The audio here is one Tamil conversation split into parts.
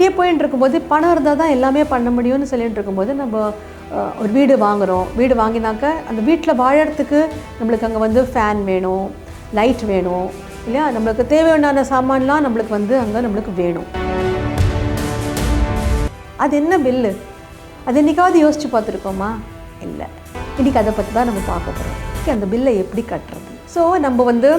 இப்படியே போயின்னு இருக்கும்போது பணம் இருந்தால் தான் எல்லாமே பண்ண முடியும்னு சொல்லிட்டு இருக்கும்போது நம்ம ஒரு வீடு வாங்குகிறோம். வீடு வாங்கினாக்க அந்த வீட்டில் வாழறதுக்கு நம்மளுக்கு அங்கே வந்து ஃபேன் வேணும், லைட் வேணும் இல்லையா? நம்மளுக்கு தேவையான சாமான்லாம் நம்மளுக்கு வந்து அங்கே நம்மளுக்கு வேணும். அது என்ன பில்லு? அது என்றைக்காவது யோசித்து பார்த்துருக்கோமா? இல்லை. இன்றைக்கி அதை பற்றி தான் நம்ம பார்க்க போகிறோம். அந்த பில்லை எப்படி கட்டுறது? ஸோ நம்ம வந்து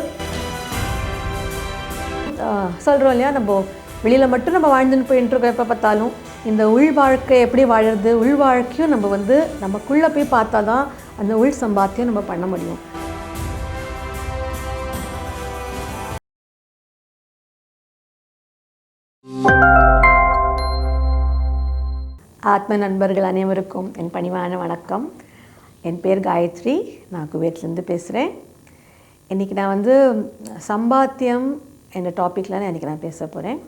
சொல்கிறோம் இல்லையா, நம்ம வெளியில் மட்டும் நம்ம வாழ்ந்துன்னு போயிட்டுருக்கோம் எப்போ பார்த்தாலும். இந்த உள் வாழ்க்கை எப்படி வாழறது, உள் வாழ்க்கையும் நம்ம வந்து நமக்குள்ளே போய் பார்த்தா தான் அந்த உள் சம்பாத்தியம் நம்ம பண்ண முடியும். ஆத்ம நண்பர்கள் அனைவருக்கும் என் பணிவான வணக்கம். என் பேர் காயத்ரி, நான் குவைத்லேருந்து பேசுகிறேன். இன்றைக்கி நான் வந்து சம்பாத்தியம் என்ற டாப்பிக்கில் இன்றைக்கி நான் பேச போகிறேன்.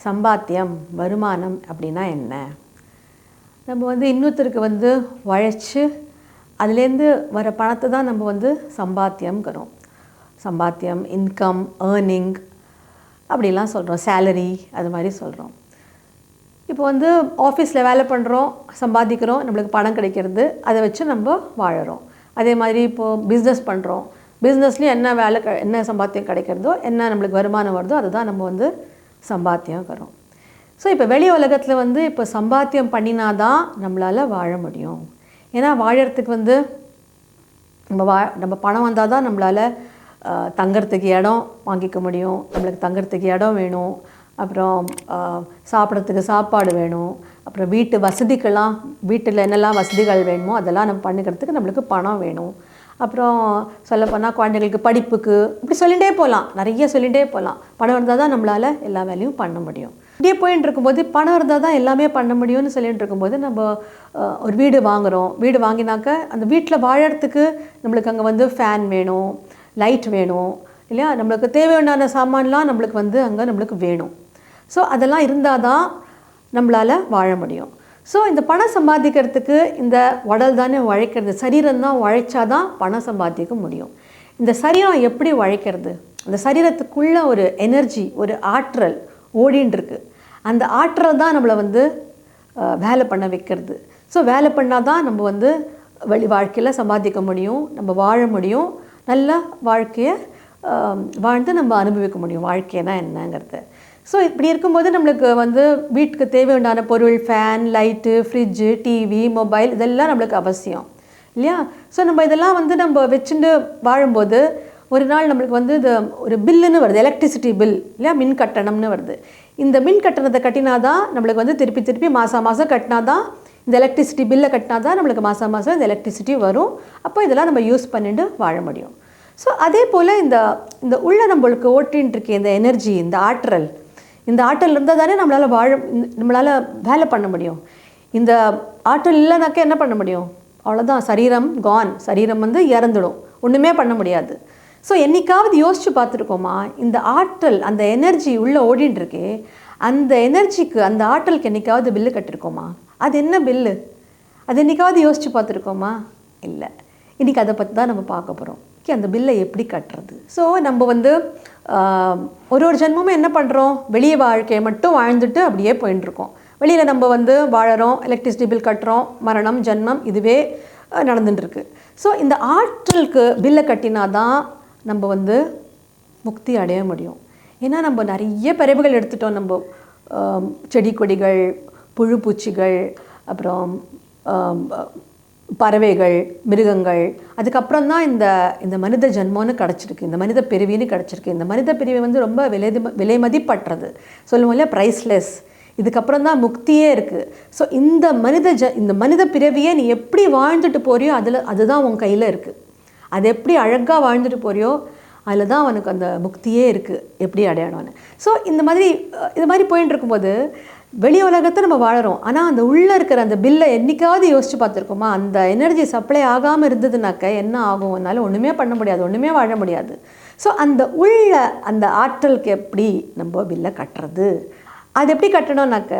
சம்பாத்தியம், வருமானம் அப்படின்னா என்ன? நம்ம வந்து இன்னொருத்தருக்கு வந்து உழைச்சி அதுலேருந்து வர பணத்தை தான் நம்ம வந்து சம்பாத்தியம்ங்கிறோம். சம்பாத்தியம், இன்கம், ஏர்னிங் அப்படிலாம் சொல்கிறோம். சேலரி அது மாதிரி சொல்கிறோம். இப்போ வந்து ஆஃபீஸில் வேலை பண்ணுறோம், சம்பாதிக்கிறோம், நம்மளுக்கு பணம் கிடைக்கிறது, அதை வச்சு நம்ம வாழறோம். அதே மாதிரி இப்போது பிஸ்னஸ் பண்ணுறோம், பிஸ்னஸ்லேயும் என்ன வேலை என்ன சம்பாத்தியம் கிடைக்கிறதோ, என்ன நம்மளுக்கு வருமானம் வருதோ அதை தான் நம்ம வந்து சம்பாத்தியம் வரும். ஸோ இப்போ வெளி உலகத்தில் வந்து இப்போ சம்பாத்தியம் பண்ணினாதான் நம்மளால் வாழ முடியும். ஏன்னா வாழறதுக்கு வந்து நம்ம பணம் வந்தால் தான் நம்மளால் தங்கிறதுக்கு இடம் வாங்கிக்க முடியும். நம்மளுக்கு தங்கிறதுக்கு இடம் வேணும், அப்புறம் சாப்பிட்றதுக்கு சாப்பாடு வேணும், அப்புறம் வீட்டு வசதிக்கெல்லாம் வீட்டில் என்னெல்லாம் வசதிகள் வேணுமோ அதெல்லாம் நம்ம பண்ணிக்கிறதுக்கு நம்மளுக்கு பணம் வேணும். அப்புறம் சொல்லப்போனால் குழந்தைங்களுக்கு படிப்புக்கு இப்படி சொல்லிகிட்டே போகலாம், நிறைய சொல்லிகிட்டே போகலாம். பணம் இருந்தால் தான் நம்மளால் எல்லா வேலையும் பண்ண முடியும். இப்படியே போயின்னு இருக்கும்போது பணம் இருந்தால் தான் எல்லாமே பண்ண முடியும்னு சொல்லிட்டு இருக்கும்போது நம்ம ஒரு வீடு வாங்குகிறோம். வீடு வாங்கினாக்க அந்த வீட்டில் வாழறதுக்கு நம்மளுக்கு அங்கே வந்து ஃபேன் வேணும், லைட் வேணும் இல்லையா? நம்மளுக்கு தேவையான சாமான்லாம் நம்மளுக்கு வந்து அங்கே நம்மளுக்கு வேணும். ஸோ அதெல்லாம் இருந்தால் தான் நம்மளால் வாழ முடியும். ஸோ இந்த பணம் சம்பாதிக்கிறதுக்கு இந்த உடல் தானே உழைக்கிறது, சரீரம் தான் உழைச்சாதான் பணம் சம்பாதிக்க முடியும். இந்த சரீரம் எப்படி உழைக்கிறது? அந்த சரீரத்துக்குள்ளே ஒரு எனர்ஜி, ஒரு ஆற்றல் ஓடின்னு இருக்குது. அந்த ஆற்றல் தான் நம்மளை வந்து வேலை பண்ண வைக்கிறது. ஸோ வேலை பண்ணால் தான் நம்ம வந்து வெளி வாழ்க்கையில் சம்பாதிக்க முடியும், நம்ம வாழ முடியும், நல்ல வாழ்க்கையை வாழ்ந்து நம்ம அனுபவிக்க முடியும். வாழ்க்கைனா என்னங்கிறது. ஸோ இப்படி இருக்கும்போது நம்மளுக்கு வந்து வீட்டுக்கு தேவையான பொருள், fan, light, fridge, TV, mobile இதெல்லாம் நம்மளுக்கு அவசியம் இல்லையா? ஸோ நம்ம இதெல்லாம் வந்து நம்ம வச்சுட்டு வாழும்போது ஒரு நாள் நம்மளுக்கு வந்து இது ஒரு பில்லுன்னு வருது, எலக்ட்ரிசிட்டி பில் இல்லையா, மின் கட்டணம்னு வருது. இந்த மின் கட்டணத்தை கட்டினா தான் நம்மளுக்கு வந்து திருப்பி மாதம் கட்டினா தான், இந்த எலக்ட்ரிசிட்டி பில்லை கட்டினா தான் நம்மளுக்கு மாதம் இந்த எலக்ட்ரிசிட்டி வரும். அப்போ இதெல்லாம் நம்ம யூஸ் பண்ணிட்டு வாழ முடியும். ஸோ அதே போல் இந்த உள்ள நம்மளுக்கு ஓட்டின்னு இருக்கே இந்த எனர்ஜி, இந்த ஆற்றல் இருந்தால் தானே நம்மளால் வேலை பண்ண முடியும். இந்த ஆற்றல் இல்லைனாக்கா என்ன பண்ண முடியும்? அவ்வளோதான், சரீரம் கான், சரீரம் வந்து இறந்துடும், ஒன்றுமே பண்ண முடியாது. ஸோ என்றைக்காவது யோசித்து பார்த்துருக்கோமா? இந்த ஆற்றல், அந்த எனர்ஜி உள்ளே ஓடின்னு இருக்கே, அந்த எனர்ஜிக்கு, அந்த ஆற்றலுக்கு என்றைக்காவது பில்லு கட்டிருக்கோமா? அது என்ன பில்லு? அது என்றைக்காவது யோசித்து பார்த்துருக்கோமா? இல்லை. இன்றைக்கி அதை பற்றி தான் நம்ம பார்க்க போகிறோம். அந்த பில்லை எப்படி கட்டுறது? ஸோ நம்ம வந்து ஒரு ஜென்மமும் என்ன பண்ணுறோம்? வெளியே வாழ்க்கையை மட்டும் வாழ்ந்துட்டு அப்படியே போயின்ட்டுருக்கோம். வெளியில் நம்ம வந்து வாழறோம், எலக்ட்ரிசிட்டி பில் கட்டுறோம், மரணம், ஜென்மம் இதுவே நடந்துட்டுருக்கு. ஸோ இந்த ஆற்றலுக்கு பில்லை கட்டினா தான் நம்ம வந்து முக்தி அடைய முடியும். ஏன்னா நம்ம நிறைய பிறப்புகள் எடுத்துட்டோம். நம்ம செடி கொடிகள், புழு பூச்சிகள், அப்புறம் பறவைகள், மிருகங்கள், அதுக்கப்புறம் தான் இந்த மனித ஜென்மம்னு கிடச்சிருக்கு, இந்த மனித பிறவின்னு கிடச்சிருக்கு. இந்த மனித பிறவி வந்து ரொம்ப விலை மதிப்பற்றது, சொல்லுவோம் இல்லையா, ப்ரைஸ்லெஸ். இதுக்கப்புறம் தான் முக்தியே இருக்குது. ஸோ இந்த மனித பிறவியை நீ எப்படி வாழ்ந்துட்டு போறியோ அதுதான் உன் கையில் இருக்குது. அது எப்படி அழகாக வாழ்ந்துட்டு போறியோ அதில் தான் அவனுக்கு அந்த முக்தியே இருக்குது, எப்படி அடையணும்னு. ஸோ இது மாதிரி போயின்னு இருக்கும்போது வெளி உலகத்தை நம்ம வாழறோம். ஆனால் அந்த உள்ளே இருக்கிற அந்த பில்லை என்றைக்காவது யோசித்து பார்த்துருக்கோமா? அந்த எனர்ஜி சப்ளை ஆகாமல் இருந்ததுனாக்க என்ன ஆகும்? அதனால் ஒன்றுமே பண்ண முடியாது, ஒன்றுமே வாழ முடியாது. ஸோ அந்த உள்ள அந்த ஆற்றலுக்கு எப்படி நம்ம பில்லை கட்டுறது? அது எப்படி கட்டணும்னாக்க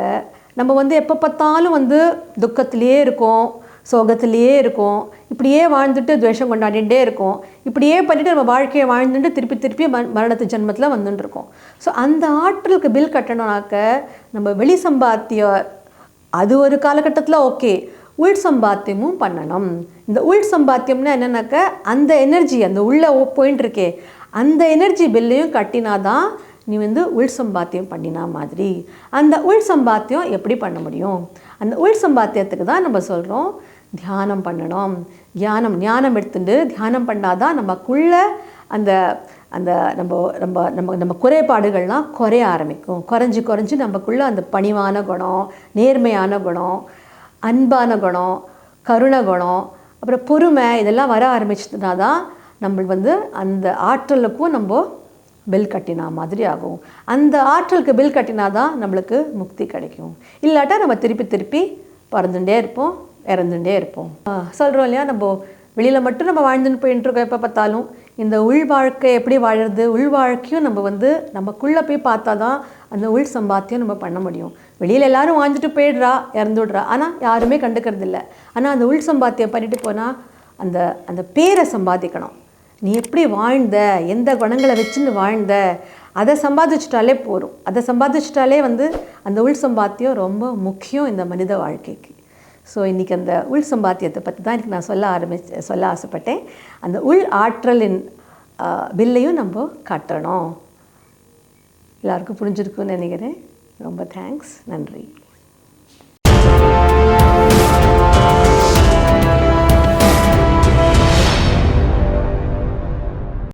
நம்ம வந்து எப்போ பார்த்தாலும் வந்து துக்கத்திலே இருக்கோம், சோகத்திலேயே இருக்கும், இப்படியே வாழ்ந்துட்டு துவேஷம் கொண்டாடிகிட்டே இருக்கும், இப்படியே பண்ணிவிட்டு நம்ம வாழ்க்கையை வாழ்ந்துட்டு திருப்பி திருப்பி மரணத்து ஜென்மத்தில் வந்துட்டுருக்கோம். ஸோ அந்த ஆற்றலுக்கு பில் கட்டணும்னாக்க நம்ம வெளி சம்பாத்தியம் அது ஒரு காலகட்டத்தில் ஓகே, உள் சம்பாத்தியமும் பண்ணணும். இந்த உள் சம்பாத்தியம்னா என்னென்னாக்க அந்த எனர்ஜி அந்த உள்ளே போயின்னு இருக்கே அந்த எனர்ஜி பில்லையும் கட்டினாதான் நீ வந்து உள் சம்பாத்தியம் பண்ணினா மாதிரி. அந்த உள் சம்பாத்தியம் எப்படி பண்ண முடியும்? அந்த உள் சம்பாத்தியத்துக்கு தான் நம்ம சொல்கிறோம் தியானம் பண்ணணும். ஞானம் எடுத்துட்டு தியானம் பண்ணாதான் நமக்குள்ள அந்த அந்த நம்ம நம்ம நம்ம நம்ம குறைபாடுகள்லாம் குறைய ஆரம்பிக்கும். குறைஞ்சி நமக்குள்ளே அந்த பணிவான குணம், நேர்மையான குணம், அன்பான குணம், கருணை குணம், அப்புறம் பொறுமை இதெல்லாம் வர ஆரம்பிச்சதுனா தான் நம்மளுக்கு வந்து அந்த ஆற்றலுக்கும் நம்ம பில் கட்டினா மாதிரி ஆகும். அந்த ஆற்றலுக்கு பில் கட்டினா தான் நம்மளுக்கு முக்தி கிடைக்கும். இல்லாட்டா நம்ம திருப்பி பறந்துட்டே இருப்போம், இறந்துட்டே இருப்போம். சொல்கிறோம் இல்லையா, நம்ம வெளியில் மட்டும் நம்ம வாழ்ந்துன்னு போயிட்டுருக்கோம் எப்போ பார்த்தாலும். இந்த உள் வாழ்க்கை எப்படி வாழறது, உள் வாழ்க்கையும் நம்ம வந்து நமக்குள்ளே போய் பார்த்தா தான் அந்த உள் சம்பாத்தியம் நம்ம பண்ண முடியும். வெளியில் எல்லோரும் வாழ்ந்துட்டு போயிடுறா, இறந்துடுறா, ஆனால் யாருமே கண்டுக்கிறது இல்லை. ஆனால் அந்த உள் சம்பாத்தியம் பண்ணிட்டு போனால் அந்த அந்த பேரை சம்பாதிக்கணும். நீ எப்படி வாழ்ந்த, எந்த குணங்களை வச்சுன்னு வாழ்ந்த, அதை சம்பாதிச்சிட்டாலே போகும். அதை சம்பாதிச்சிட்டாலே வந்து அந்த உள் சம்பாத்தியம் ரொம்ப முக்கியம் இந்த மனித வாழ்க்கைக்கு. ஸோ இன்றைக்கி அந்த உள் சம்பாத்தியத்தை பற்றி தான் இன்றைக்கி நான் சொல்ல ஆசைப்பட்டேன். அந்த உள் ஆற்றலின் பில்லையும் நம்ம கட்டணும். எல்லாருக்கும் புரிஞ்சிருக்குன்னு நினைக்கிறேன். ரொம்ப தேங்க்ஸ், நன்றி.